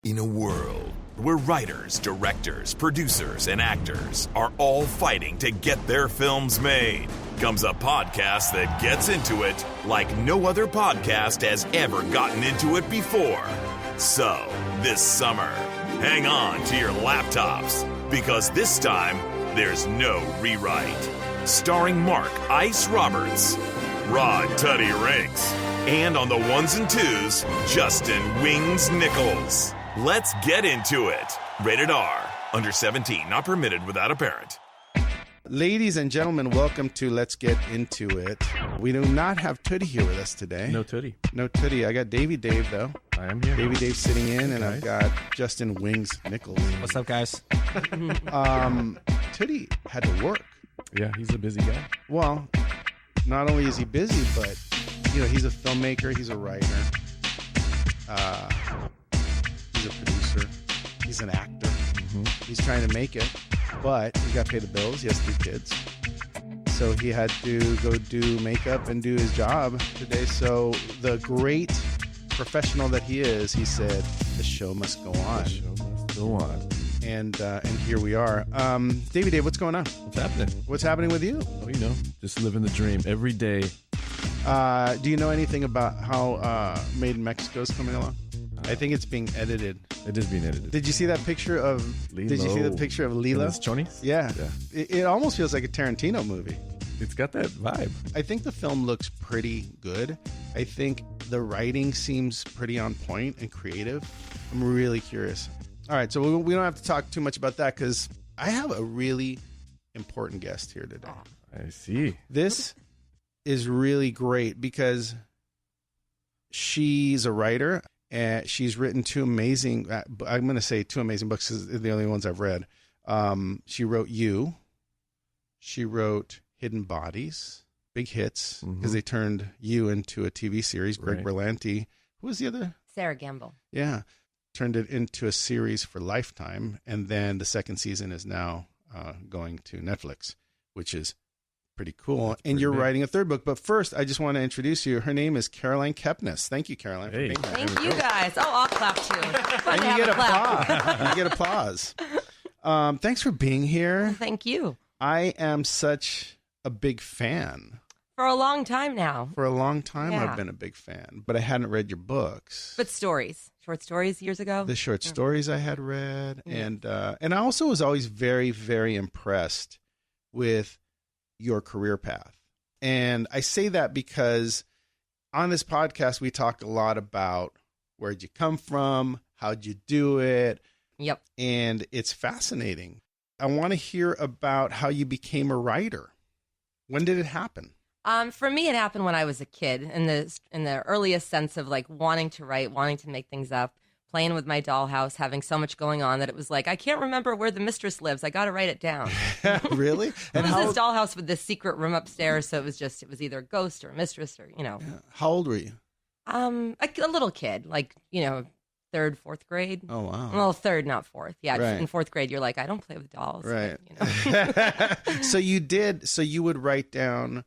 In a world where writers, directors, producers, and actors are all fighting to get their films made, comes a podcast that gets into it like no other podcast has ever gotten into it before. So, this summer, hang on to your laptops, because this time, there's no rewrite. Starring Mark Ice Roberts, Rod Tuddy Rinks, and on the ones and twos, Justin Wings Nichols. Let's get into it. Rated R. Under 17. Not permitted without a parent. Ladies and gentlemen, welcome to Let's Get Into It. We do not have Tootie here with us today. No Tootie. No Tootie. I got Davey Dave, though. I am here. Davey Dave sitting in, and I've got Justin Wings Nichols. What's up, guys? Tootie had to work. Yeah, he's a busy guy. Well, not only is he busy, but, you know, he's a filmmaker, he's a writer, he's a producer, he's an actor. He's trying to make it, but he's got to pay the bills. He has 3 kids. So he had to go do makeup and do his job today. So the great professional that he is, he said, the show must go on. The show must go on. And here we are. Davey Dave, what's going on? What's happening? What's happening with you? Oh, you know, just living the dream every day. Do you know anything about how Made in Mexico is coming along? I think it's being edited. It is being edited. Did you see that picture of Lilo. Did you see the picture of Lilo? And his chonies? Yeah. It almost feels like a Tarantino movie. It's got that vibe. I think the film looks pretty good. I think the writing seems pretty on point and creative. I'm really curious. All right, so we don't have to talk too much about that because I have a really important guest here today. I see. This is really great because she's a writer. And she's written 2 amazing, I'm going to say 2 amazing books because they're the only ones I've read. She wrote You. She wrote Hidden Bodies, big hits because they turned You into a TV series. Greg Berlanti. Who was the other? Sarah Gamble. Yeah. Turned it into a series for Lifetime. And then the 2nd season is now going to Netflix, which is pretty cool. And you're writing a 3rd book. But first, I just want to introduce you. Her name is Caroline Kepnes. Thank you, Caroline, for being here. Thank you, guys. Oh, I'll clap too. And you get applause. You get applause. Thanks for being here. Thank you. I am such a big fan. For a long time now. For a long time, Yeah. I've been a big fan. But I hadn't read your books. But stories. Short stories years ago. The short stories I had read. And I also was always very, very impressed with your career path. And I say that because on this podcast, we talk a lot about where'd you come from? How'd you do it? Yep. And it's fascinating. I want to hear about how you became a writer. When did it happen? For me, it happened when I was a kid in the earliest sense of like wanting to write, wanting to make things up, playing with my dollhouse, having so much going on that it was like, I can't remember where the mistress lives. I got to write it down. Really? It was this dollhouse with this secret room upstairs. So it was either a ghost or a mistress or, you know. Yeah. How old were you? A little kid, like, you know, 3rd, 4th grade. Oh, wow. Well, 3rd, not 4th. Yeah. Right. In 4th grade, you're like, I don't play with dolls. Right. But, you know. So you would write down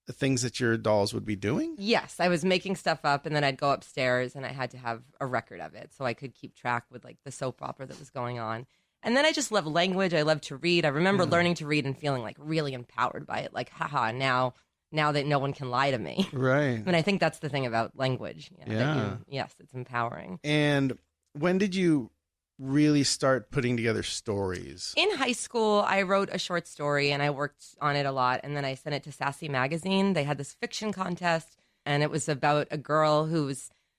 the things that your dolls would be doing? Yes, I was making stuff up, and then I'd go upstairs, and I had to have a record of it so I could keep track with like the soap opera that was going on. And then I just love language. I love to read. I remember learning to read and feeling like really empowered by it. Like, haha, now that no one can lie to me. Right. And I think that's the thing about language. You know, Yeah. Yes, it's empowering. And when did you really start putting together stories? In high school, I wrote a short story and I worked on it a lot. And then I sent it to Sassy Magazine. They had this fiction contest, and it was about a girl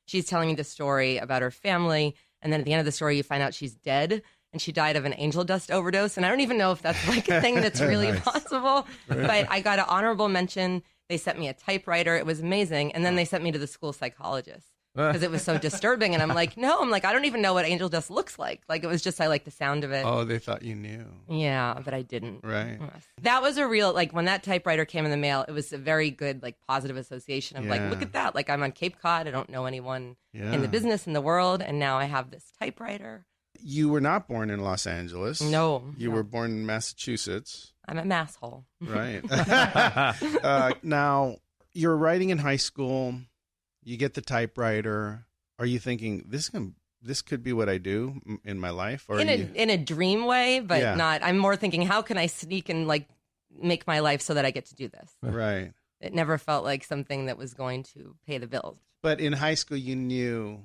she's telling me the story about her family. And then at the end of the story, you find out she's dead, and she died of an angel dust overdose. And I don't even know if that's like a thing that's really possible. But I got an honorable mention. They sent me a typewriter. It was amazing. And then they sent me to the school psychologist because it was so disturbing. And I'm like, I don't even know what angel dust looks like. Like, it was just, I like the sound of it. Oh, they thought you knew. Yeah, but I didn't. Right. That was a real, like, when that typewriter came in the mail, it was a very good, like, positive association of, like, look at that. Like, I'm on Cape Cod. I don't know anyone in the business, in the world. And now I have this typewriter. You were not born in Los Angeles. No. You were born in Massachusetts. I'm a masshole. Right. Now, you're writing in high school. You get the typewriter. Are you thinking, this is going to this could be what I do in my life? Or in a dream way, but Yeah. not. I'm more thinking, how can I sneak and like make my life so that I get to do this? Right. It never felt like something that was going to pay the bills. But in high school, you knew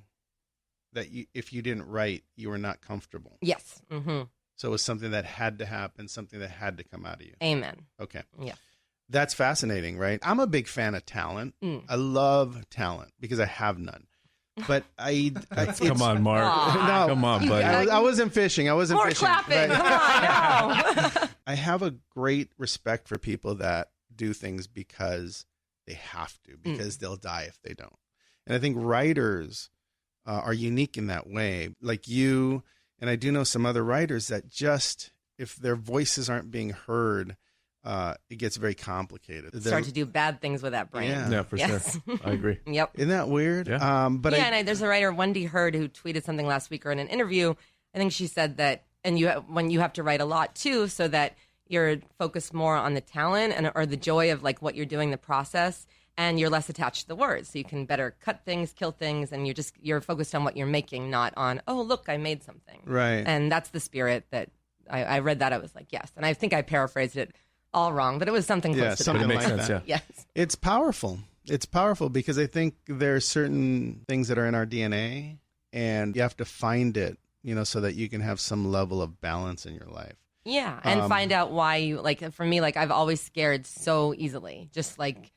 that if you didn't write, you were not comfortable. Yes. Mm-hmm. So it was something that had to happen, something that had to come out of you. Amen. Okay. Yeah. That's fascinating, right? I'm a big fan of talent. I love talent because I have none. But Come on, Mark. Aw. No, Come on, buddy. I wasn't fishing. I wasn't More fishing. clapping. Right. Come on, no. I have a great respect for people that do things because they have to, because they'll die if they don't. And I think writers are unique in that way. Like you, and I do know some other writers that just, if their voices aren't being heard, it gets very complicated. Start to do bad things with that brain. Yeah. Yeah, for Yes. sure. I agree. Yep. Isn't that weird? Yeah. But And there's a writer, Wendy Hurd, who tweeted something last week or in an interview. I think she said that, and when you have to write a lot too, so that you're focused more on the talent or the joy of like what you're doing, the process, and you're less attached to the words, so you can better cut things, kill things, and you're focused on what you're making, not on, oh look, I made something. Right. And that's the spirit that I read. That I was like, yes, and I think I paraphrased it all wrong, but it was something close Yeah, to something But it that. makes like sense, that. yeah. Yes. It's powerful. It's powerful because I think there are certain things that are in our DNA, and you have to find it, so that you can have some level of balance in your life. Yeah, and find out why you, like, for me, like, I've always scared so easily, just like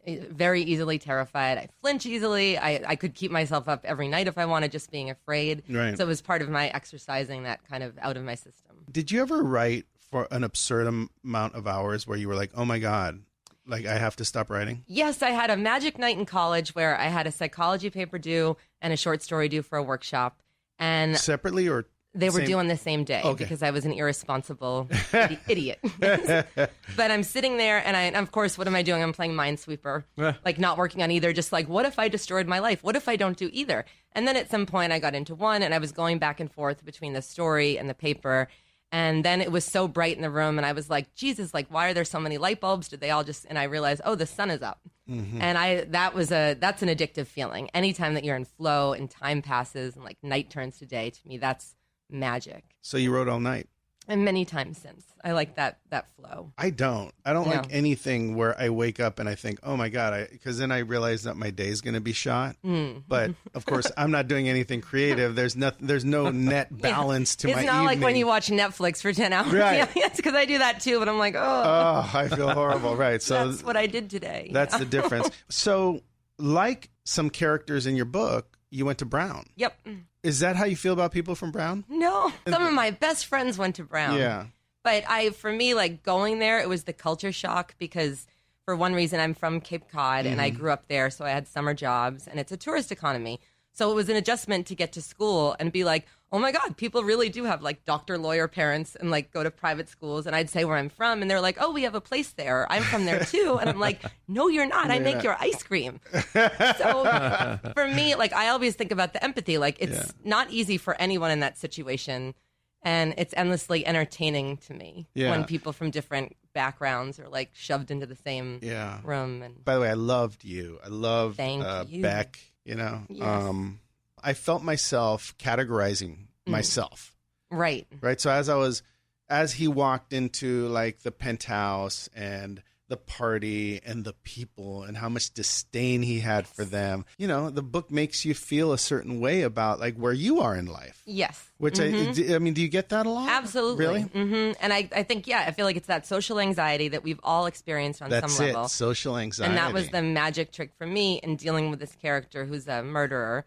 very easily terrified. I flinch easily. I could keep myself up every night if I wanted, just being afraid. Right. So it was part of my exercising that kind of out of my system. Did you ever write for an absurd amount of hours where you were like, oh my God, like I have to stop writing? Yes, I had a magic night in college where I had a psychology paper due and a short story due for a workshop. And Separately or? they were same- due on the same day Okay. because I was an irresponsible idiot. But I'm sitting there and of course, what am I doing? I'm playing Minesweeper, like not working on either. Just like, what if I destroyed my life? What if I don't do either? And then at some point I got into one and I was going back and forth between the story and the paper. And then it was so bright in the room and I was like, Jesus, like, why are there so many light bulbs? Did they all and I realized, oh, the sun is up. And that's an addictive feeling. Anytime that you're in flow and time passes and like night turns to day, to me, that's magic. So you wrote all night? And many times since. I like that flow. I don't like No. anything where I wake up and I think, oh my God, because then I realize that my day's going to be shot. But of course, I'm not doing anything creative. There's no net balance to my It's evening. not like when you watch Netflix for 10 hours. Right. Yeah, it's because I do that too, but I'm like, oh, Oh, I feel horrible. Right. So that's what I did today. that's the difference. So like some characters in your book, you went to Brown. Yep. Is that how you feel about people from Brown? No, some of my best friends went to Brown. Yeah. But for me, like going there, it was the culture shock because for one reason, I'm from Cape Cod and I grew up there. So I had summer jobs and it's a tourist economy. So it was an adjustment to get to school and be like, oh my God, people really do have like doctor, lawyer parents and like go to private schools. And I'd say where I'm from. And they're like, oh, we have a place there. I'm from there too. And I'm like, no, you're not. I make your ice cream. So for me, like I always think about the empathy. Like it's not easy for anyone in that situation. And it's endlessly entertaining to me when people from different backgrounds are like shoved into the same room. And By the way, I loved you. I loved Thank you. Beck, Yes. I felt myself categorizing myself. right. Right. So as he walked into like the penthouse and the party and the people and how much disdain he had for them, the book makes you feel a certain way about like where you are in life. Yes. Which I mean, do you get that a lot? Absolutely. Really? Mm-hmm. And I think, I feel like it's that social anxiety that we've all experienced on That's some level. Social anxiety. And that was the magic trick for me in dealing with this character who's a murderer,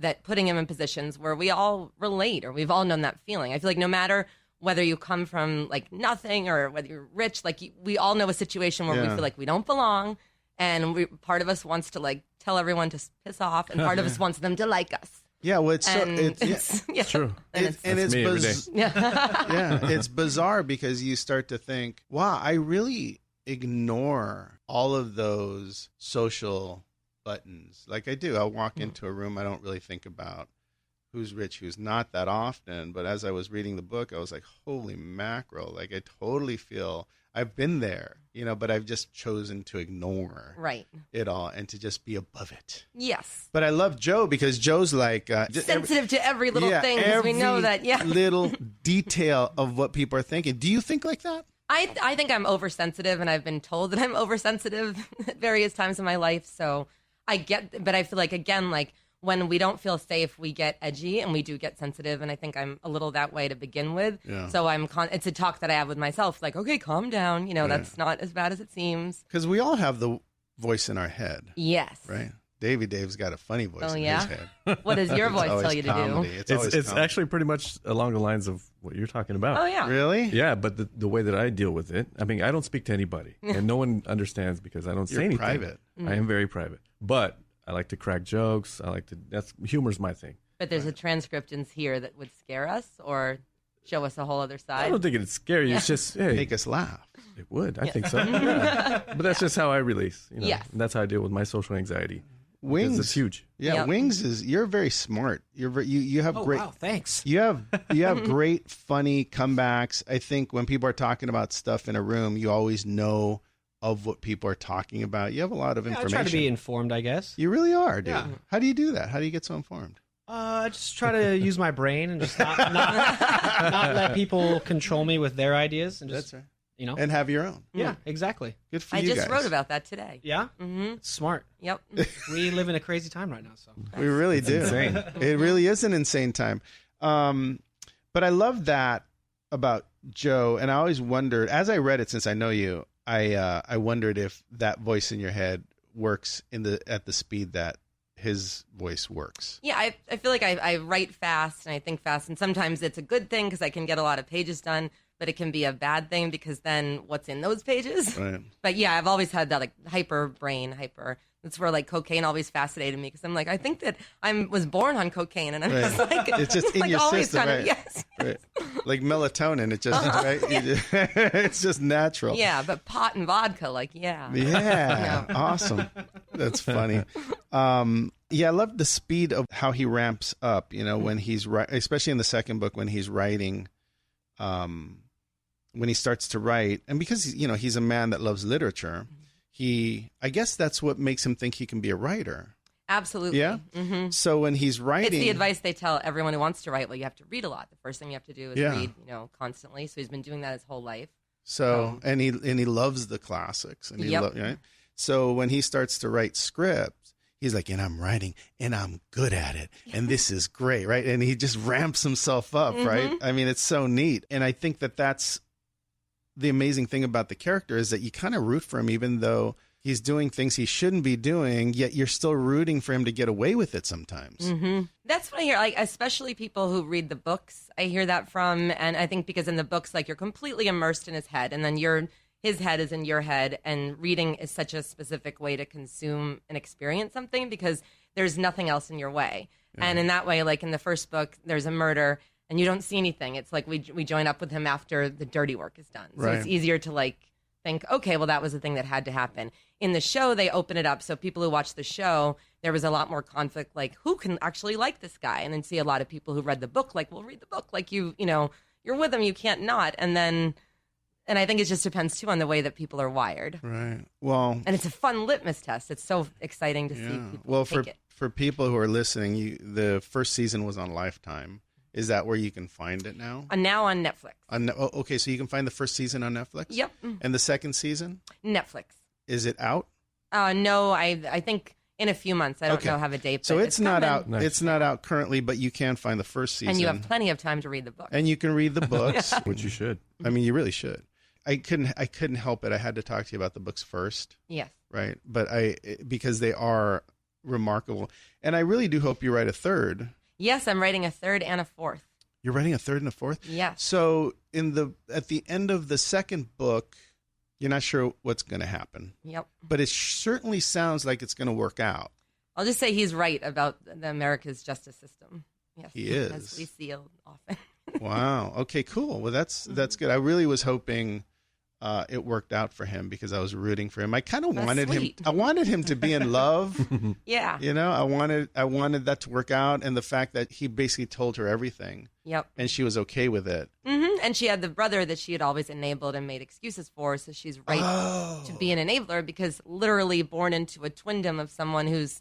that putting him in positions where we all relate or we've all known that feeling. I feel like no matter whether you come from like nothing or whether you're rich, like we all know a situation where we feel like we don't belong. And part of us wants to like tell everyone to piss off and part of us wants them to like us. Yeah, well, it's True. it's me every day. it's bizarre because you start to think, wow, I really ignore all of those social buttons. Like I do. I'll walk into a room, I don't really think about Who's Rich, Who's Not that often. But as I was reading the book, I was like, holy mackerel. Like, I totally feel I've been there, but I've just chosen to ignore it all and to just be above it. Yes. But I love Joe because Joe's like... sensitive to every little thing, because we know that, little detail of what people are thinking. Do you think like that? I think I'm oversensitive, and I've been told that I'm oversensitive at various times in my life. So I get, but I feel like, again, like when we don't feel safe, we get edgy and we do get sensitive. And I think I'm a little that way to begin with. Yeah. So it's a talk that I have with myself, like, okay, calm down. That's not as bad as it seems. Because we all have the voice in our head. Yes. Right. Dave's got a funny voice in his head. What does your voice tell you comedy. to do? It's actually pretty much along the lines of what you're talking about. Oh, yeah. Really? Yeah, but the way that I deal with it, I mean, I don't speak to anybody, and no one understands because I don't say anything. Private. I am very private. But I like to crack jokes. Humor's my thing. But there's a transcript in here that would scare us or show us a whole other side. I don't think it'd scare you. It's just, hey. Make us laugh. It would. I think so. Yeah. But that's just how I release. Yes. And that's how I deal with my social anxiety. Wings is huge. Yeah, Yep. Wings you're very smart. You have great. Wow, thanks. You have great funny comebacks. I think when people are talking about stuff in a room, you always know of what people are talking about. You have a lot of information. I try to be informed, I guess. You really are, dude. Yeah. How do you do that? How do you get so informed? I just try to use my brain and just not let people control me with their ideas and just That's right. And have your own. Yeah, exactly. Good for I you just guys. wrote about that today. Yeah, Mm-hmm. smart. Yep. We live in a crazy time right now, so We really do. insane. It really is an insane time. But I love that about Joe, and I always wondered, as I read it, since I know you, I wondered if that voice in your head works at the speed that his voice works. Yeah, I feel like I write fast and I think fast, and sometimes it's a good thing because I can get a lot of pages done, but it can be a bad thing because then what's in those pages? Right. But yeah, I've always had that like hyper. That's where like cocaine always fascinated me because I'm like, I think that I was born on cocaine, and I'm Right. just like, It's just in like your always system, kind right? of, yes. Right. Like melatonin, it just right. It's just natural. Yeah, but pot and vodka, like Yeah. Yeah. Awesome. That's funny. Yeah, I love the speed of how he ramps up, when he's especially in the second book when he's writing, when he starts to write, and because he's a man that loves literature, I guess that's what makes him think he can be a writer. Absolutely. Yeah. Mm-hmm. So when he's writing, it's the advice they tell everyone who wants to write. Well, you have to read a lot. The first thing you have to do is read, constantly. So he's been doing that his whole life. So and he loves the classics, and right. So when he starts to write scripts, he's like, and I'm writing, and I'm good at it, and this is great, right? And he just ramps himself up, right? I mean, it's so neat, and I think that's the amazing thing about the character is that you kind of root for him, even though he's doing things he shouldn't be doing, yet you're still rooting for him to get away with it sometimes. Mm-hmm. That's what I hear, like, especially people who read the books. I hear that from, and I think because in the books, like, you're completely immersed in his head, and then his head is in your head, and reading is such a specific way to consume and experience something because there's nothing else in your way. Yeah. And in that way, like in the first book, there's a murder, and you don't see anything. It's like we join up with him after the dirty work is done. So It's easier to like think, okay, well, that was the thing that had to happen. In the show, they open it up. So people who watch the show, there was a lot more conflict, like who can actually like this guy? And then see a lot of people who read the book, like, well, read the book. Like you're with him, you can't not. And I think it just depends too on the way that people are wired. Right. Well, and it's a fun litmus test. It's so exciting to see people take it. For people who are listening, the first season was on Lifetime. Is that where you can find it now? Now on Netflix. Okay, so you can find the first season on Netflix? Yep. And the second season? Netflix. Is it out? No, I think in a few months. I don't know have a date. So it's not out. Nice. It's not out currently, but you can find the first season. And you have plenty of time to read the book. And you can read the books. Which you should. I mean, you really should. I couldn't help it. I had to talk to you about the books first. Yes. Right. But because they are remarkable. And I really do hope you write a third. Yes, I'm writing a third and a fourth. You're writing a third and a fourth? Yes. So at the end of the second book, you're not sure what's going to happen. Yep. But it certainly sounds like it's going to work out. I'll just say he's right about America's justice system. Yes. He is. As we see often. Wow. Okay, cool. Well, that's good. I really was hoping it worked out for him because I was rooting for him. I kind of That's wanted him. sweet. I wanted him to be in love. Yeah. You know, I wanted that to work out, and the fact that he basically told her everything, Yep. and she was okay with it. And she had the brother that she had always enabled and made excuses for, so she's right to be an enabler because literally born into a twindom of someone who's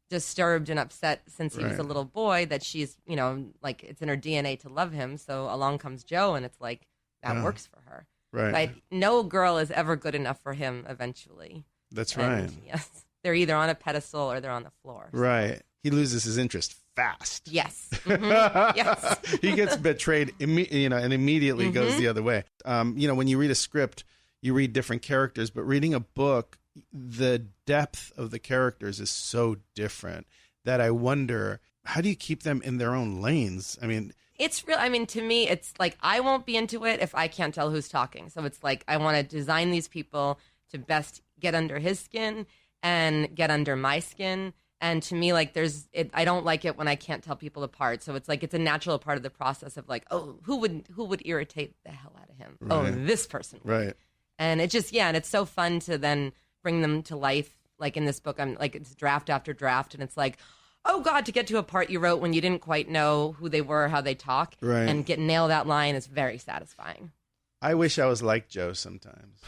disturbed and upset since he was a Right. little boy, that she's, you know, like it's in her DNA to love him. So along comes Joe, and it's like that Yeah. works for her. Right. Right? No girl is ever good enough for him eventually. That's And, right. yes. They're either on a pedestal or they're on the floor. Right. He loses his interest fast. Yes. Mhm. Yes. He gets betrayed, and immediately goes the other way. When you read a script, you read different characters, but reading a book, the depth of the characters is so different that I wonder, how do you keep them in their own lanes? I mean, It's real. I mean, to me, it's like I won't be into it if I can't tell who's talking. So it's like I want to design these people to best get under his skin and get under my skin. And to me, like I don't like it when I can't tell people apart. So it's like it's a natural part of the process of like, oh, who would irritate the hell out of him? Oh, Right. this person would. right. And it just and it's so fun to then bring them to life. Like in this book, I'm like it's draft after draft, and it's like, oh God, to get to a part you wrote when you didn't quite know who they were, how they talk, Right. and nail that line is very satisfying. I wish I was like Joe sometimes,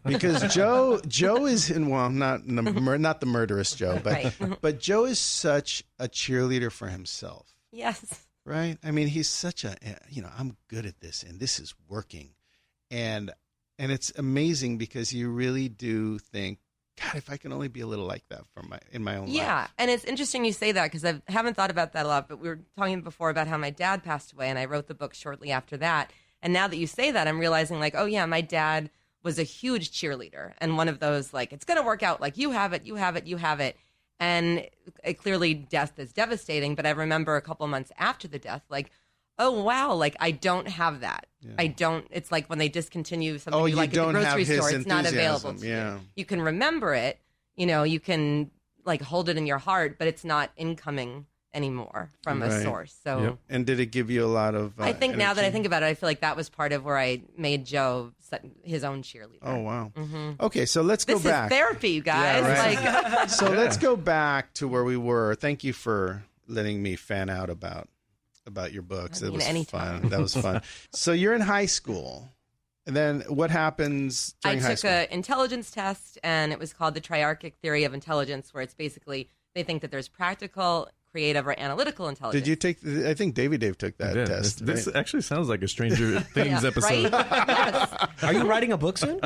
because Joe is not the murderous Joe, but Right. but Joe is such a cheerleader for himself, Yes. right? I mean, he's such I'm good at this, and this is working, and it's amazing because you really do think, God, if I can only be a little like that in my own Yeah, life. and it's interesting you say that because I haven't thought about that a lot. But we were talking before about how my dad passed away, and I wrote the book shortly after that. And now that you say that, I'm realizing like, oh yeah, my dad was a huge cheerleader and one of those like, it's going to work out. Like you have it, you have it, you have it. And clearly death is devastating. But I remember a couple months after the death, like, oh wow, like I don't have that. Yeah. I don't. It's like when they discontinue something Oh, you you like at the don't grocery have his store, it's not available enthusiasm, to yeah. you. You can remember it. You know, you can like hold it in your heart, but it's not incoming anymore from a Right. source. So Yep. And did it give you a lot of? I think now that I energy? think about it, I feel like that was part of where I made Joe his own cheerleader. Oh wow. Okay, so let's go This back. is therapy, you guys. Yeah, right. Like, So let's go back to where we were. Thank you for letting me fan out about your books. I It mean, was anytime. fun. That was fun. So you're in high school, and then what happens I during high took school? an intelligence test, and it was called the Triarchic Theory of Intelligence, where it's basically they think that there's practical, creative, or analytical intelligence. Did you take? I think Dave took that Yeah, test. This right? actually sounds like a Stranger Things Yeah, episode. right? Yes. Are you writing a book soon?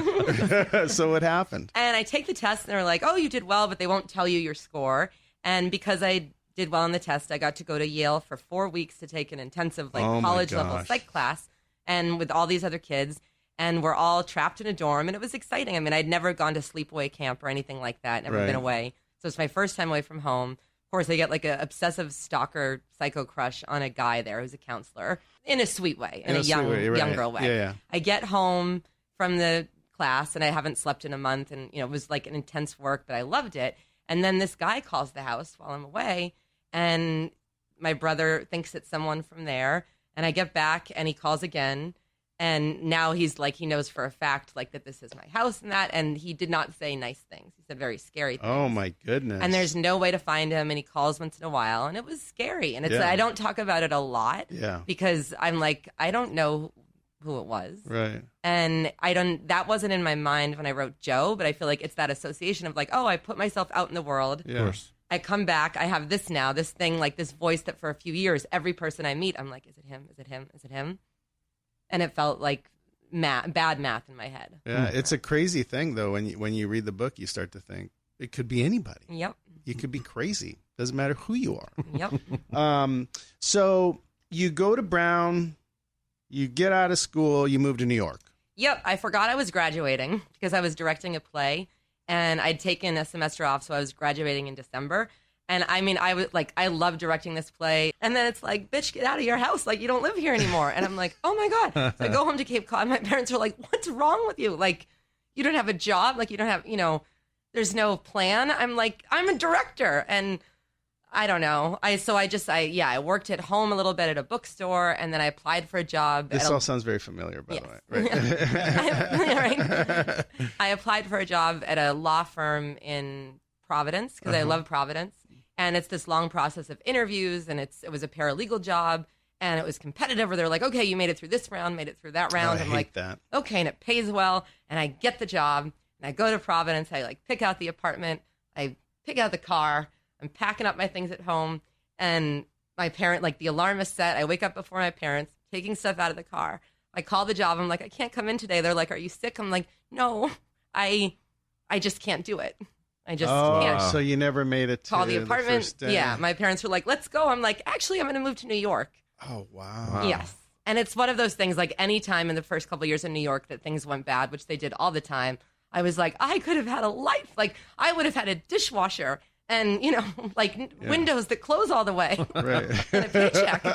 So what happened? And I take the test, and they're like, "Oh, you did well," but they won't tell you your score. And because I did well on the test, I got to go to Yale for 4 weeks to take an intensive, like Oh, my college level gosh. psych class, and with all these other kids, and we're all trapped in a dorm, and it was exciting. I mean, I'd never gone to sleepaway camp or anything like that, never Right. been away, so it's my first time away from home. Of course, I get like an obsessive stalker psycho crush on a guy there who's a counselor in a sweet way, in a sweet young way, right. young girl way. Yeah. I get home from the class and I haven't slept in a month, and it was like an intense work, but I loved it. And then this guy calls the house while I'm away, and my brother thinks it's someone from there. And I get back and he calls again. And now he's like, he knows for a fact like that this is my house and that. And he did not say nice things. He said very scary things. Oh my goodness. And there's no way to find him. And he calls once in a while. And it was scary. And it's Yeah. I don't talk about it a lot Yeah. because I'm like, I don't know who it was. Right. And that wasn't in my mind when I wrote Joe, but I feel like it's that association of like, oh, I put myself out in the world. Yeah. Of course. I come back, I have this now, this thing, like this voice that for a few years, every person I meet, I'm like, is it him? Is it him? Is it him? And it felt like bad math in my head. Yeah. It's a crazy thing though. When you read the book, you start to think it could be anybody. Yep. You could be crazy. Doesn't matter who you are. Yep. So you go to Brown, you get out of school, you move to New York. Yep. I forgot I was graduating because I was directing a play and I'd taken a semester off. So I was graduating in December. And I mean, I was like, I love directing this play. And then it's like, bitch, get out of your house. Like, you don't live here anymore. And I'm like, oh my God. So I go home to Cape Cod. My parents are like, what's wrong with you? Like, you don't have a job. Like, you don't have, there's no plan. I'm like, I'm a director. And I don't know. I worked at home a little bit at a bookstore, and then I applied for a job. This all sounds very familiar, by the way. Right? Right. I applied for a job at a law firm in Providence because I love Providence, and it's this long process of interviews, and it was a paralegal job, and it was competitive. Where they're like, "Okay, you made it through this round, made it through that round." I I'm hate like, that. "Okay," and it pays well, and I get the job, and I go to Providence. I like pick out the apartment, I pick out the car. I'm packing up my things at home, and my parent, like the alarm is set. I wake up before my parents, taking stuff out of the car. I call the job. I'm like, I can't come in today. They're like, are you sick? I'm like, no, I just can't do it. I just can't. So you never made it to Call the apartment. first day. Yeah, my parents were like, let's go. I'm like, actually, I'm going to move to New York. Oh, wow. Yes. And it's one of those things, like any time in the first couple of years in New York that things went bad, which they did all the time, I was like, I could have had a life. Like, I would have had a dishwasher and, windows that close all the way. Right. And a paycheck.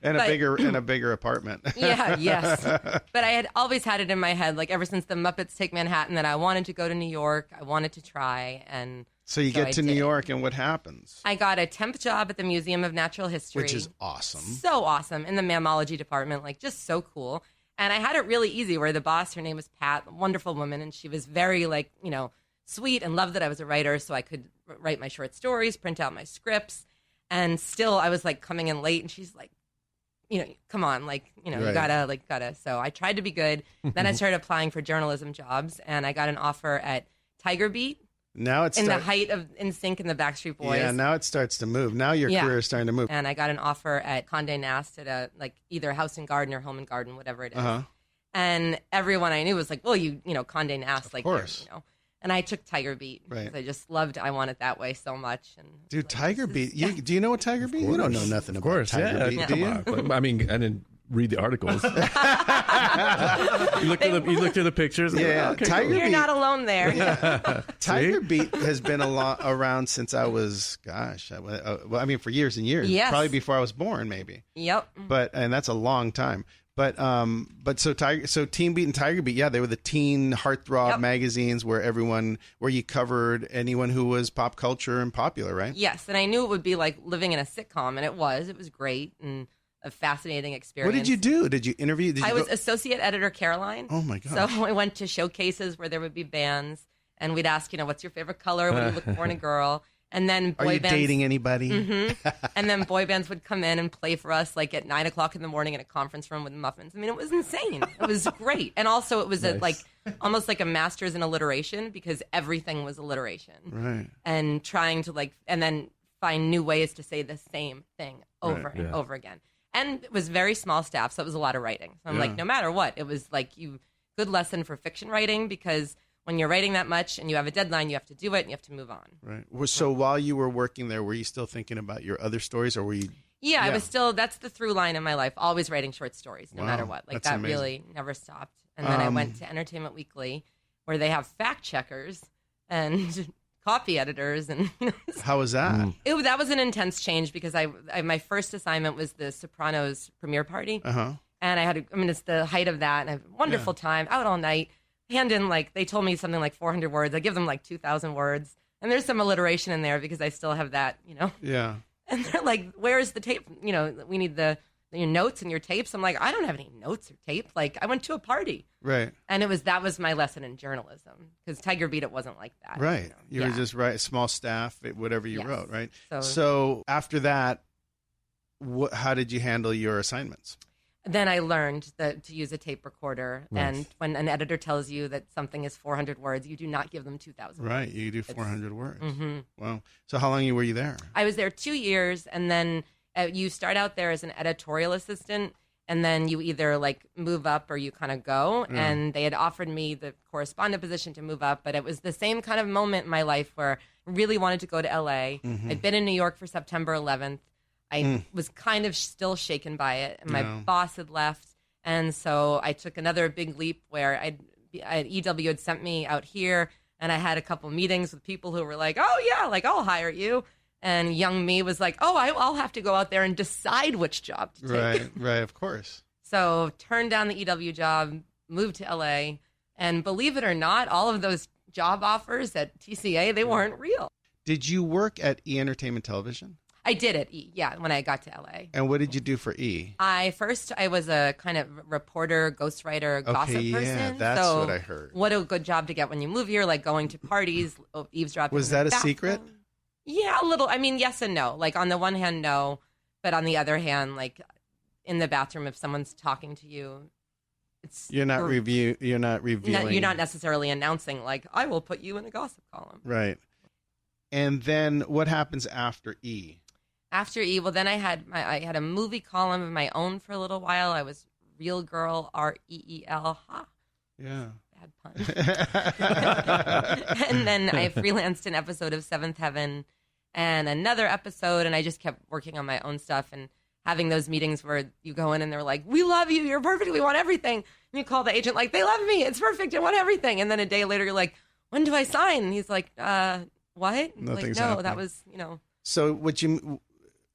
and a bigger apartment. Yeah, yes. But I had always had it in my head, like ever since the Muppets Take Manhattan, that I wanted to go to New York. I wanted to try. And so you get to New York, and what happens? I got a temp job at the Museum of Natural History. Which is awesome. So awesome. In the mammalogy department, like just so cool. And I had it really easy where the boss, her name was Pat, a wonderful woman, and she was very sweet and loved that I was a writer, so I could write my short stories, print out my scripts. And still I was like coming in late, and she's like, come on, Right. you gotta. So I tried to be good. Then I started applying for journalism jobs, and I got an offer at Tiger Beat. Now it's the height of NSYNC and the Backstreet Boys. Yeah, now it starts to move. Now your career is starting to move. And I got an offer at Condé Nast at either House and Garden or Home and Garden, whatever it is. And everyone I knew was like, well, Condé Nast, of course. And I took Tiger Beat right. because I just loved I Want It That Way so much. And dude, Tiger Beat. Do you know what Tiger Beat? You don't know nothing about Tiger Beat, do you? I mean, I didn't read the articles. you looked at the pictures. Yeah, okay, Tiger You're Beat. not alone there. Yeah. Tiger Beat has been around since I was, for years and years. Yes. Probably before I was born, maybe. Yep. And that's a long time. But so Teen Beat and Tiger Beat, yeah, they were the teen heartthrob magazines where you covered anyone who was pop culture and popular, right? Yes, and I knew it would be like living in a sitcom, and it was great and a fascinating experience. What did you do? Did you interview? I was associate editor Caroline. Oh my God! So I went to showcases where there would be bands, and we'd ask, what's your favorite color? What do you look for in a girl? And then Are you dating anybody? Mm-hmm. And then boy bands would come in and play for us like at 9:00 in the morning in a conference room with muffins. I mean, it was insane. It was great. And also it was nice. almost like a master's in alliteration because everything was alliteration. Right. And trying to and then find new ways to say the same thing over and over again. And it was very small staff, so it was a lot of writing. So I'm like, no matter what, it was good lesson for fiction writing because when you're writing that much and you have a deadline, you have to do it and you have to move on. Right. So while you were working there, were you still thinking about your other stories or were you? Yeah, I was still, that's the through line in my life, always writing short stories, no matter what. That's that amazing. really never stopped. And then I went to Entertainment Weekly where they have fact checkers and copy editors. And how was that? That was an intense change because I my first assignment was the Sopranos premiere party. Uh-huh. And it's the height of that and I had a wonderful time out all night. Hand in they told me something like 400 words. I give them 2,000 words. And there's some alliteration in there because I still have that, Yeah. And they're like, where's the tape? We need your notes and your tapes. I'm like, I don't have any notes or tape. I went to a party. Right. And that was my lesson in journalism because Tiger Beat, it wasn't like that. Right. You were just small staff, whatever you wrote, right? So after that, how did you handle your assignments? Then I learned to use a tape recorder. Nice. And when an editor tells you that something is 400 words, you do not give them 2,000 words. Right. You do 400 words. Mm-hmm. Wow. So how long were you there? I was there 2 years. And then you start out there as an editorial assistant. And then you either move up or you kind of go. Yeah. And they had offered me the correspondent position to move up. But it was the same kind of moment in my life where I really wanted to go to LA. Mm-hmm. I'd been in New York for September 11th. I was kind of still shaken by it. And my boss had left. And so I took another big leap where EW had sent me out here. And I had a couple meetings with people who were like, oh, yeah, I'll hire you. And young me was like, oh, I'll have to go out there and decide which job to take. Right, of course. So turned down the EW job, moved to LA. And believe it or not, all of those job offers at TCA, they weren't real. Did you work at E Entertainment Television? I did at E, yeah, when I got to LA. And what did you do for E? I was a kind of reporter, ghostwriter, gossip person. That's so what I heard. What a good job to get when you move here, like going to parties, eavesdropping. Was that a secret? Yeah, a little. I mean, yes and no. Like on the one hand, no, but on the other hand, like in the bathroom, if someone's talking to you, You're not revealing. You're not necessarily announcing like I will put you in a gossip column. Right. And then what happens after E? After E, well, then I had a movie column of my own for a little while. I was Real Girl, REEL. Ha. Yeah. Bad pun. And then I freelanced an episode of Seventh Heaven and another episode, and I just kept working on my own stuff and having those meetings where you go in and they're like, we love you, you're perfect, we want everything. And you call the agent like, they love me, it's perfect, I want everything. And then a day later you're like, when do I sign? And he's like, what? Nothing's like, no, happening. that was, So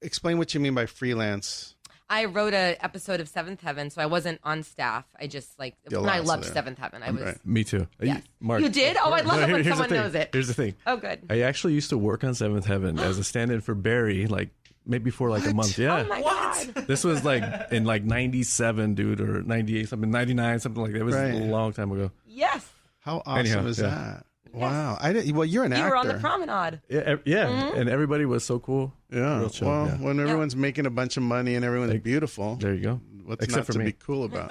explain what you mean by freelance. I wrote an episode of Seventh Heaven, so I wasn't on staff. I just I loved Seventh Heaven. I was. Right. Me too. Yes. Mark, you did? Oh, I love it when here's someone the thing. knows it. Here's the thing. Oh, good. I actually used to work on Seventh Heaven as a stand-in for Barry, like maybe for like a month. Yeah. Oh my God. This was like in like 97, dude, or 98, something, 99, something like that. It was Right. a long time ago. Yes. How awesome Anyhow, is yeah. that? Wow. Well, you're an actor. You were on the promenade. Yeah. And everybody was so cool. Yeah. Real chill, Well, yeah. when everyone's making a bunch of money and everyone's beautiful, There you go. what's Except not for to me. be cool about?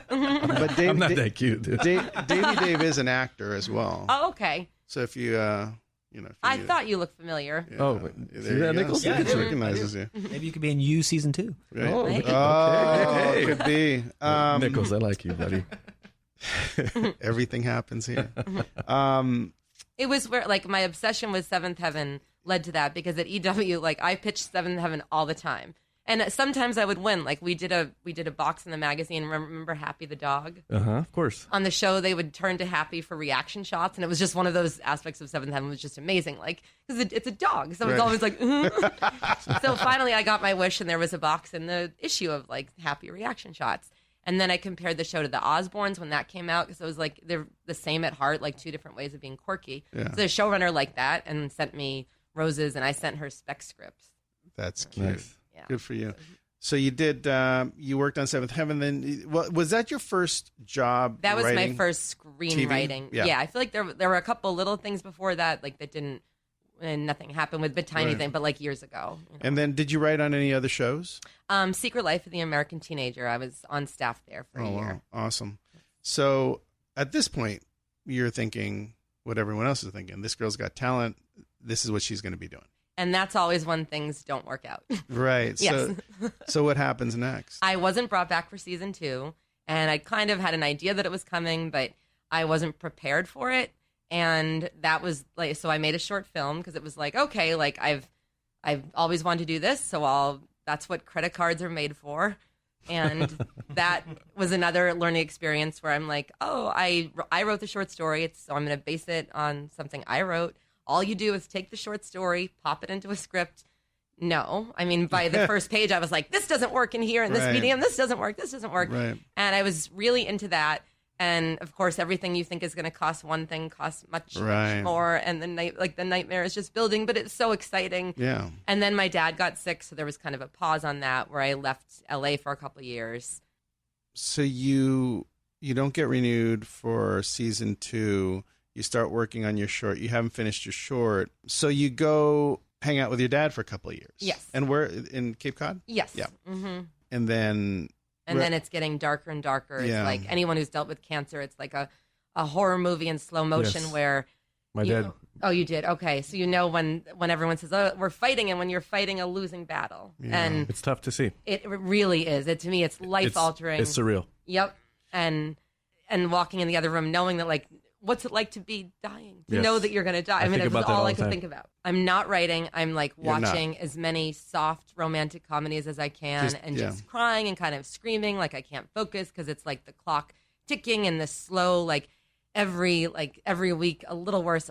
But Dave, I'm not that cute, dude. Davey Dave is an actor as well. Oh, okay. So if you, if you I thought you looked familiar. yeah, Oh, there see you that, go. Nichols? See, Yeah, it I do. recognizes you. Maybe you could be in You season 2. Right. Oh, Hey. Oh, Hey. could be. Nichols, I like you, buddy. Everything happens here. It was where like my obsession with Seventh Heaven led to that because at EW, like I pitched Seventh Heaven all the time. And sometimes I would win. Like we did a box in the magazine. Remember Happy the dog? Of course. On the show, they would turn to Happy for reaction shots, and it was just one of those aspects of Seventh Heaven was just amazing. Like, because it's a dog, so it's Right. always like. So finally, I got my wish, and there was a box in the issue of like Happy reaction shots. And then I compared the show to the Osbournes when that came out because it was like they're the same at heart, like two different ways of being quirky. Yeah. So the showrunner liked that and sent me roses, and I sent her spec scripts. That's cute. Nice. Yeah. Good for you. So you did. You worked on Seventh Heaven. Then was that your first job? That was writing? my first screenwriting. TV? Yeah. I feel like there were a couple little things before that, like that didn't, and nothing happened with, but tiny Right. thing, but like years ago. And then, did you write on any other shows? Secret Life of the American Teenager. I was on staff there for a year. Wow, awesome. So at this point, you're thinking what everyone else is thinking. This girl's got talent. This is what she's going to be doing. And that's always when things don't work out. Right. Yes. So what happens next? I wasn't brought back for season 2, and I kind of had an idea that it was coming, but I wasn't prepared for it. And that was like, so I made a short film because it was like, okay, like I've always wanted to do this, so that's what credit cards are made for. And that was another learning experience where I'm like, oh, I wrote the short story, so I'm going to base it on something I wrote. All you do is take the short story, pop it into a script. No. I mean, by the first page, I was like, this doesn't work in here, in this Right. medium, this doesn't work. Right. And I was really into that. And of course, everything you think is going to cost one thing costs much, Right. much more. And the nightmare is just building, but it's so exciting. Yeah. And then my dad got sick, so there was kind of a pause on that where I left LA for a couple of years. So you don't get renewed for season 2. You start working on your short. You haven't finished your short. So you go hang out with your dad for a couple of years. Yes. And where in Cape Cod? Yes. Yeah. Mm-hmm. And then And then it's getting darker and darker. It's Yeah. like anyone who's dealt with cancer, it's like a horror movie in slow motion Yes. where My dad. Oh, you did? Okay. So you know when everyone says, oh, we're fighting, and when you're fighting a losing battle. Yeah. And It's tough to see. it really is. To me, it's life-altering. It's surreal. Yep. And walking in the other room knowing that, like, what's it like to be dying? To Yes. know that you're going to die. I mean, think it was about that all all I the could time. think about. I'm not writing. I'm, like, You're not. watching as many soft romantic comedies as I can just crying and kind of screaming like I can't focus because it's, like, the clock ticking and the slow, like, every week a little worse.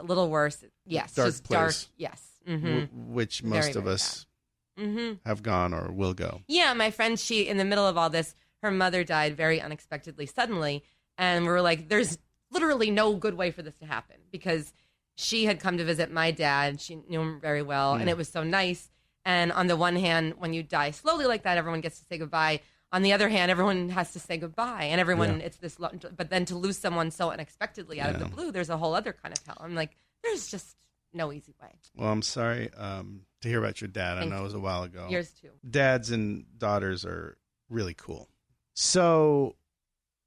Yes. Dark just place. dark. Yes. Mm-hmm. which most Very, of very us Mm-hmm. have gone or will go. Yeah, my friend, she, in the middle of all this, her mother died very unexpectedly, suddenly. And we were like, there's literally no good way for this to happen because she had come to visit my dad. She knew him very well, and it was so nice. And on the one hand, when you die slowly like that, everyone gets to say goodbye. On the other hand, everyone has to say goodbye, and everyone, it's this, but then to lose someone so unexpectedly out of the blue, there's a whole other kind of hell. I'm like, there's just no easy way. Well, I'm sorry to hear about your dad. I know it was a while ago. Yours too. Dads and daughters are really cool. So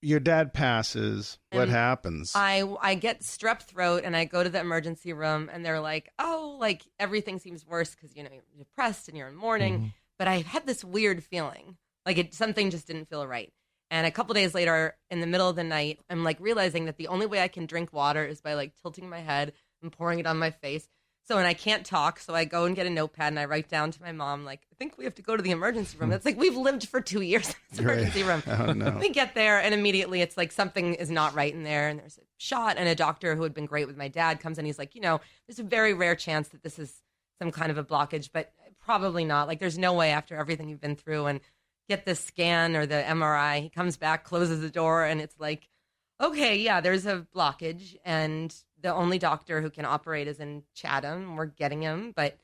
your dad passes. What happens? I get strep throat, and I go to the emergency room, and they're like, oh, like everything seems worse because, you know, you're depressed and you're in mourning. But I had this weird feeling. Like something just didn't feel right. And a couple days later, in the middle of the night, I'm like realizing that the only way I can drink water is by like tilting my head and pouring it on my face. So, and I can't talk. So I go and get a notepad and I write down to my mom, like, I think we have to go to the emergency room. It's like, we've lived for 2 years in this emergency room. Oh, no. We get there and immediately it's like something is not right in there. And there's a shot, and a doctor who had been great with my dad comes in. He's like, you know, there's a very rare chance that this is some kind of a blockage, but probably not. Like, there's no way after everything you've been through. And get the scan or the MRI. He comes back, closes the door, and it's like, okay, yeah, there's a blockage, and the only doctor who can operate is in Chatham. We're getting him, but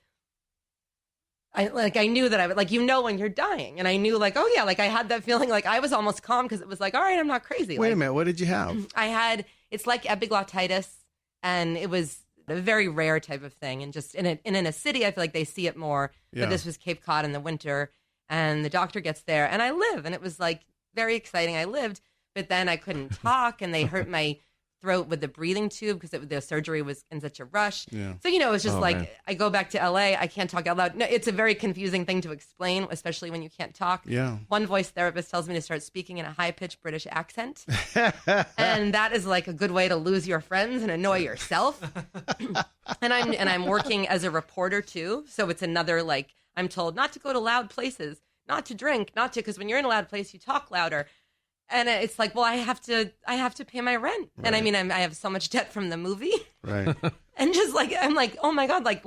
I knew that I would, like, you know, when you're dying, and I knew, like, oh yeah, like I had that feeling, like I was almost calm because it was like, all right, I'm not crazy. Wait like, a minute, what did you have? It's like epiglottitis, and it was a very rare type of thing, and just in a city, I feel like they see it more. Yeah. But this was Cape Cod in the winter. And the doctor gets there, and I live, and it was like very exciting. I lived, but then I couldn't talk, and they hurt my throat with the breathing tube because the surgery was in such a rush. Yeah. So, you know, it was just man. I go back to LA, I can't talk out loud. No, it's a very confusing thing to explain, especially when you can't talk. Yeah. One voice therapist tells me to start speaking in a high-pitched British accent, and that is like a good way to lose your friends and annoy yourself. and I'm working as a reporter too, so it's another like. I'm told not to go to loud places, not to drink, because when you're in a loud place, you talk louder. And it's like, well, I have to pay my rent. Right. And I mean, I have so much debt from the movie. Right. And just like, I'm like, oh my God, like,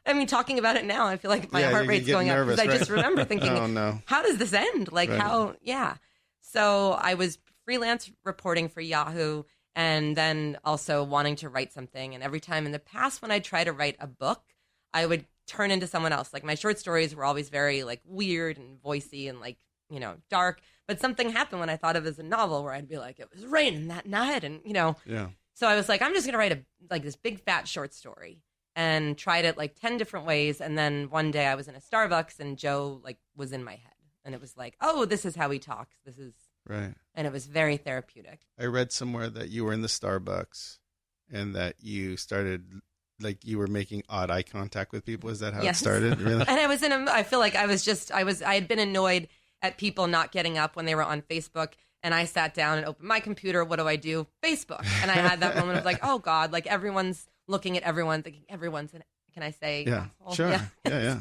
I mean, talking about it now, I feel like my heart rate's going up because I just remember thinking, oh, no. How does this end? Like So I was freelance reporting for Yahoo, and then also wanting to write something. And every time in the past when I try to write a book, I would turn into someone else. Like my short stories were always very like weird and voicey and like, you know, dark. But something happened when I thought of it as a novel where I'd be like, it was raining that night, and you know. Yeah. So I was like, I'm just gonna write this big fat short story, and tried it like 10 different ways. And then one day I was in a Starbucks, and Joe like was in my head, and it was like, oh, this is how he talks. This is right. And it was very therapeutic. I read somewhere that you were in the Starbucks, and that you started. Like you were making odd eye contact with people. Is that how it started? Really? And I was I feel like I had been annoyed at people not getting up when they were on Facebook. And I sat down and opened my computer. What do? Facebook. And I had that moment of like, oh God, like everyone's looking at everyone thinking everyone's in it. Can I say? Yeah, asshole? sure. Yeah.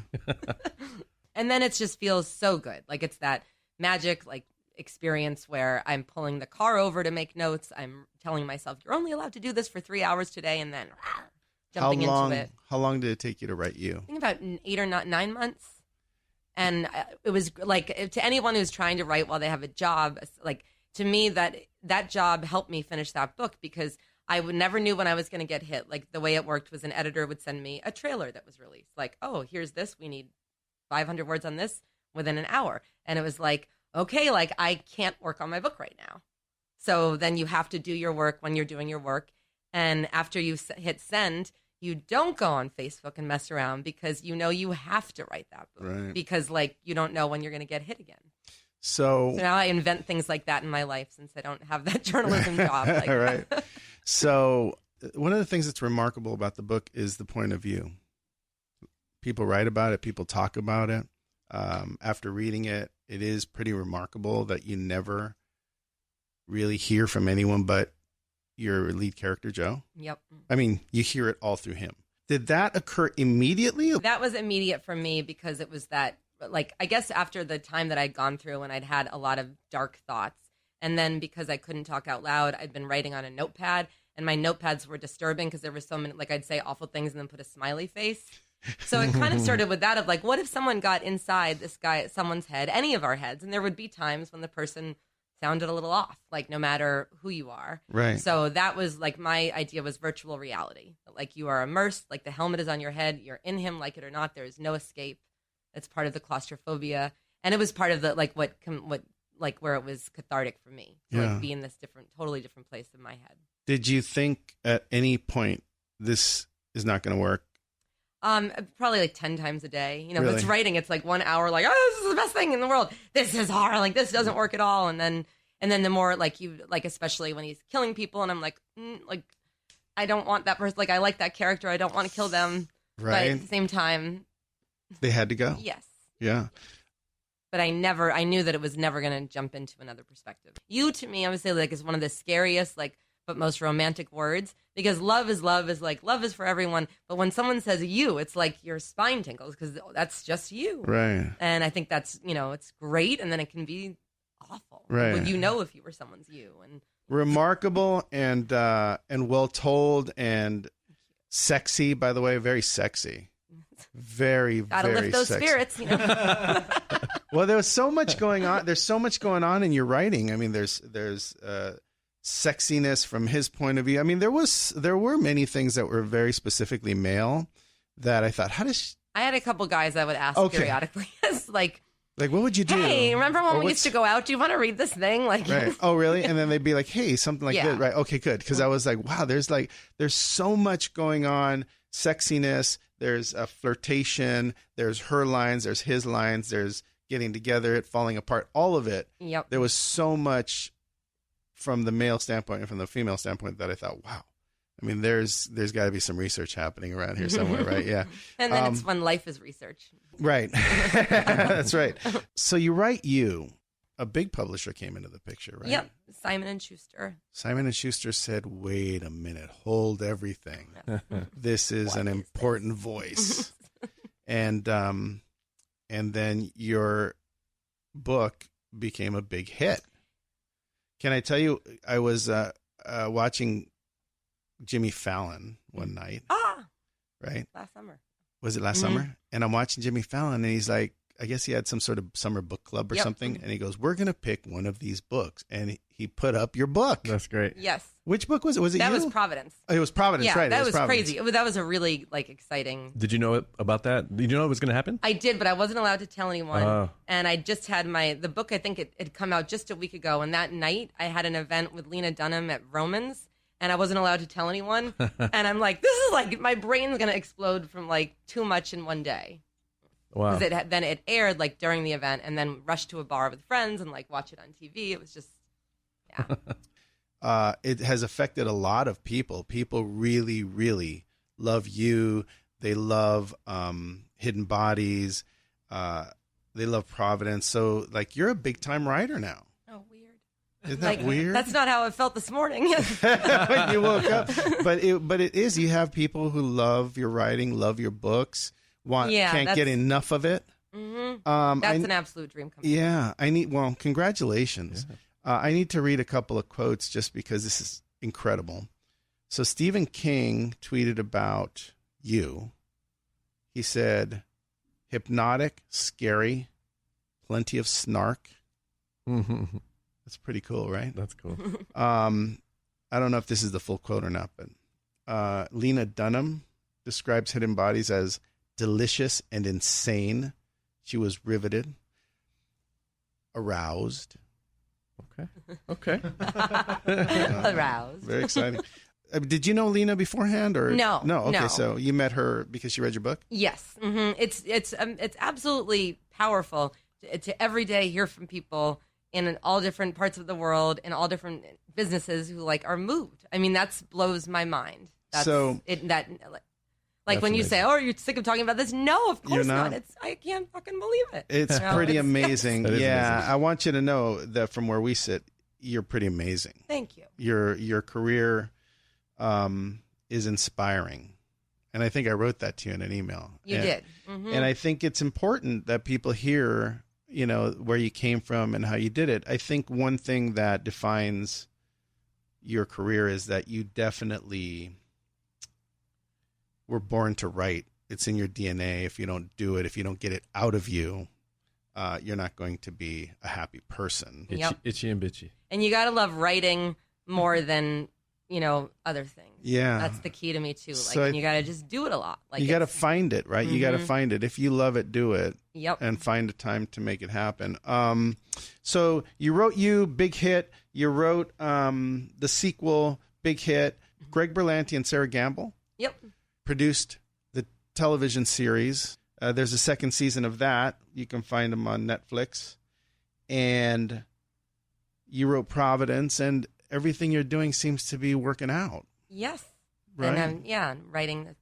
And then it just feels so good. Like it's that magic, like experience where I'm pulling the car over to make notes. I'm telling myself, you're only allowed to do this for 3 hours today. And then jumping into it. How long did it take you to write you? I think about 8 or 9 months. And it was like, to anyone who's trying to write while they have a job, like to me, that job helped me finish that book because I never knew when I was going to get hit. Like the way it worked was an editor would send me a trailer that was released. Like, oh, here's this. We need 500 words on this within an hour. And it was like, okay, like I can't work on my book right now. So then you have to do your work when you're doing your work. And after you hit send, you don't go on Facebook and mess around because you know you have to write that book. Right. Because like you don't know when you're going to get hit again. So now I invent things like that in my life since I don't have that journalism job. Like right. So one of the things that's remarkable about the book is the point of view. People write about it. People talk about it. After reading it, it is pretty remarkable that you never really hear from anyone but your lead character, Joe. Yep. I mean, you hear it all through him. Did that occur immediately? That was immediate for me because it was that, like, I guess after the time that I'd gone through and I'd had a lot of dark thoughts. And then because I couldn't talk out loud, I'd been writing on a notepad and my notepads were disturbing because there were so many, like I'd say awful things and then put a smiley face. So it kind of started with that of like, what if someone got inside this guy, someone's head, any of our heads? And there would be times when the person sounded a little off, like no matter who you are. Right. So that was like my idea was virtual reality. Like you are immersed, like the helmet is on your head, you're in him, like it or not. There is no escape. It's part of the claustrophobia, and it was part of the like where it was cathartic for me to like be in this totally different place in my head. Did you think at any point this is not going to work? Probably like 10 times a day. You know, Really? if it's writing, it's like 1 hour, like, oh, this is the best thing in the world. This is hard. Like, this doesn't work at all. And then the more like especially when he's killing people, and I'm like, I don't want that person. Like, I like that character. I don't want to kill them. Right. But at the same time, They had to go. yes. Yeah. But I knew that it was never going to jump into another perspective. You, to me, I would say, like, is one of the scariest, like, but most romantic words, because love is like, love is for everyone. But when someone says you, it's like your spine tingles because that's just you. Right. And I think that's, it's great. And then it can be awful. Right. Would you know if you were someone's you? And Remarkable and well told and sexy, by the way, very sexy. Very, gotta very lift those sexy. spirits, Well, there was so much going on. There's so much going on in your writing. I mean, there's sexiness from his point of view. I mean, there were many things that were very specifically male that I thought, I had a couple guys I would ask periodically. It's like, what would you do? hey, remember when Or we used to go out? Do you want to read this thing? Like, Right. Oh, really? And then they'd be like, hey, something like Yeah. that. Right. Okay, good. Because I was like, wow, there's so much going on. Sexiness. There's a flirtation. There's her lines. There's his lines. There's getting together, it falling apart, all of it. Yep. There was so much from the male standpoint and from the female standpoint that I thought, wow. I mean, there's got to be some research happening around here somewhere, right? Yeah. And then it's when life is research. Right. That's right. So you write a big publisher came into the picture, right? Yep. Simon & Schuster. Simon & Schuster said, wait a minute, hold everything. This is an important voice. And then your book became a big hit. Can I tell you, I was watching Jimmy Fallon one night. Right? Last summer. Was it last summer? And I'm watching Jimmy Fallon, and he's like, I guess he had some sort of summer book club or something. And he goes, we're going to pick one of these books. And he put up your book. That's great. Yes. Which book was it? Was it That you? was Providence. Oh, it was Providence, Yeah, right. that it was Providence. crazy. That was a really exciting. Did you know about that? Did you know it was going to happen? I did, but I wasn't allowed to tell anyone. Oh. And I just had the book, I think it had come out just a week ago. And that night I had an event with Lena Dunham at Romans, and I wasn't allowed to tell anyone. And I'm like, this is like, my brain's going to explode from like too much in one day. Wow. Because then it aired like during the event, and then rushed to a bar with friends and like watch it on TV. It was just, yeah. It has affected a lot of people. People really, really love you. They love Hidden Bodies. They love Providence. So, like, you're a big-time writer now. Oh, weird. Isn't that weird? That's not how I felt this morning. When you woke up. But it is. You have people who love your writing, love your books, can't get enough of it. Mm-hmm. That's an absolute dream come true. Yeah. Congratulations. Yeah. I need to read a couple of quotes just because this is incredible. So Stephen King tweeted about you. He said, hypnotic, scary, plenty of snark. That's pretty cool, right? That's cool. I don't know if this is the full quote or not, but Lena Dunham describes Hidden Bodies as delicious and insane. She was riveted, aroused. Okay. Aroused. Very exciting. Did you know Lena beforehand, or No? Okay, no. so you met her because she read your book. Yes, it's absolutely powerful to every day hear from people in all different parts of the world, in all different businesses who like are moved. I mean, that blows my mind. That's when you amazing. say, say, "Oh, are you sick of talking about this?" No, of course You're not? I can't fucking believe it. It's pretty amazing. That is Yeah, amazing. I want you to know that from where we sit, you're pretty amazing. Thank you. Your career is inspiring, and I think I wrote that to you in an email. You did. Mm-hmm. And I think it's important that people hear, where you came from and how you did it. I think one thing that defines your career is that you definitely were born to write. It's in your DNA. If you don't do it, if you don't get it out of you, you're not going to be a happy person. Itchy and bitchy. And you got to love writing more than, other things. Yeah. That's the key to me too. Like, So and you got to just do it a lot. Like you got to find it, right? You got to find it. If you love it, do it. Yep. And find a time to make it happen. So you wrote big hit. You wrote the sequel, big hit. Greg Berlanti and Sarah Gamble produced the television series. There's a second season of that. You can find them on Netflix. And you wrote Providence, and everything you're doing seems to be working out. Yes. Right. And I'm writing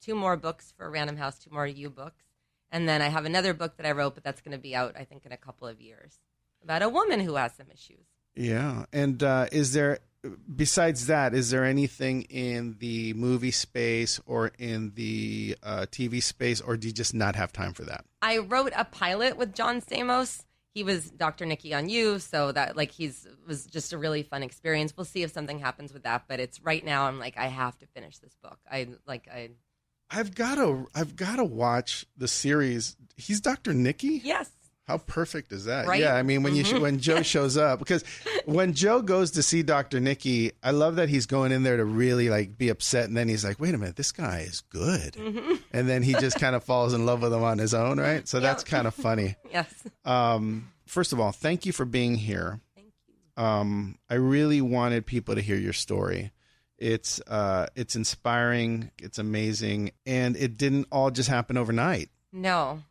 2 more books for Random House, 2 more U books. And then I have another book that I wrote, but that's going to be out, I think, in a couple of years, about a woman who has some issues. Yeah. And besides that, is there anything in the movie space or in the TV space, or do you just not have time for that? I wrote a pilot with John Stamos. He was Dr. Nicky on You, so that was just a really fun experience. We'll see if something happens with that, but it's right now. I'm like, I have to finish this book. I've got to watch the series. He's Dr. Nicky? Yes. How perfect is that? Right? Yeah, I mean, when Joe shows up, because when Joe goes to see Dr. Nicky, I love that he's going in there to really be upset, and then he's like, wait a minute, this guy is good. Mm-hmm. And then he just kind of falls in love with him on his own, right? So that's kind of funny. Yes. First of all, thank you for being here. Thank you. I really wanted people to hear your story. It's inspiring, it's amazing, and it didn't all just happen overnight. No.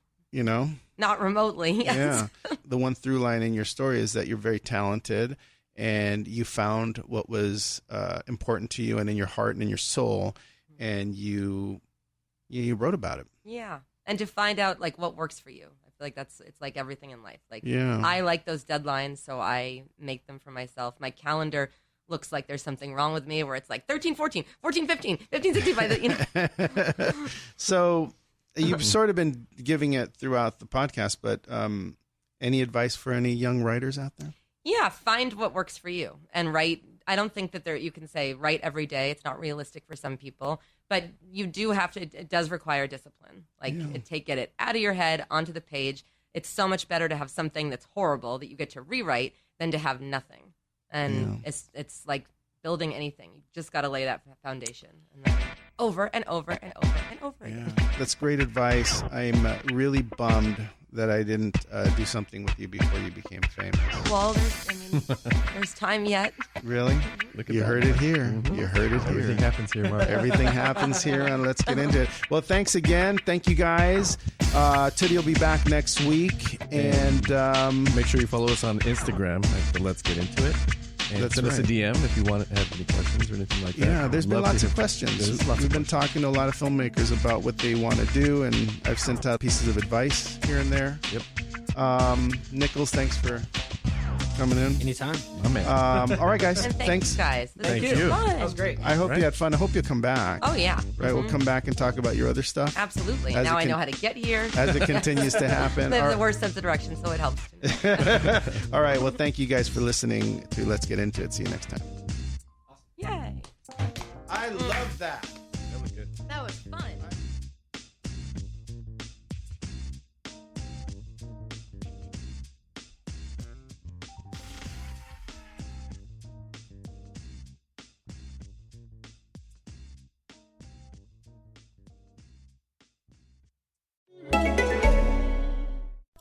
Not remotely. Yes. Yeah. The one through line in your story is that you're very talented, and you found what was important to you and in your heart and in your soul, and you wrote about it. Yeah. And to find out what works for you. I feel like it's like everything in life. Yeah. I like those deadlines, so I make them for myself. My calendar looks like there's something wrong with me, where it's like 13, 14, 14, 15, 15, 16, So you've sort of been giving it throughout the podcast, but any advice for any young writers out there? Yeah, find what works for you and write. I don't think that you can say write every day. It's not realistic for some people, but you do have to. It does require discipline. Get it out of your head onto the page. It's so much better to have something that's horrible that you get to rewrite than to have nothing. And it's like building anything. You just got to lay that foundation and then over and over and over and over again. Yeah, that's great advice. I'm really bummed that I didn't do something with you before you became famous. Well, there's time yet. Really? You heard it here. Mm-hmm. You heard it here. Everything happens here, Mark. Everything happens here, and let's get into it. Well, thanks again. Thank you, guys. Tootie will be back next week. And make sure you follow us on Instagram at the Let's Get Into It. And send us a DM if you want to have any questions or anything like that. Yeah, there's been lots of questions. We've been talking to a lot of filmmakers about what they want to do, and I've sent out pieces of advice here and there. Yep. Nichols, thanks for coming in. Anytime. My man. All right, guys. And thanks, guys. Thank was you. fun. That was great. I hope you had fun. I hope you'll come back. Oh, yeah. Right, we'll come back and talk about your other stuff. Absolutely. As Now it I know how to get here. As it continues to happen. Live the worst sense of direction, so it helps. All right, well, thank you guys for listening to Let's Get Into It. See you next time. Yay. I love that. That was good. That was fun.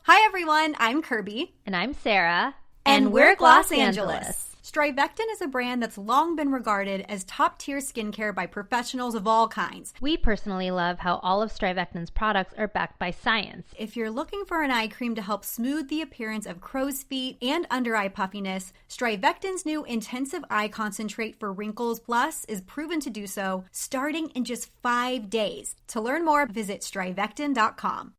Hi everyone, I'm Kirby. And I'm Sarah. And we're Los Angeles. Strivectin is a brand that's long been regarded as top-tier skincare by professionals of all kinds. We personally love how all of Strivectin's products are backed by science. If you're looking for an eye cream to help smooth the appearance of crow's feet and under-eye puffiness, Strivectin's new Intensive Eye Concentrate for Wrinkles Plus is proven to do so, starting in just 5 days. To learn more, visit Strivectin.com.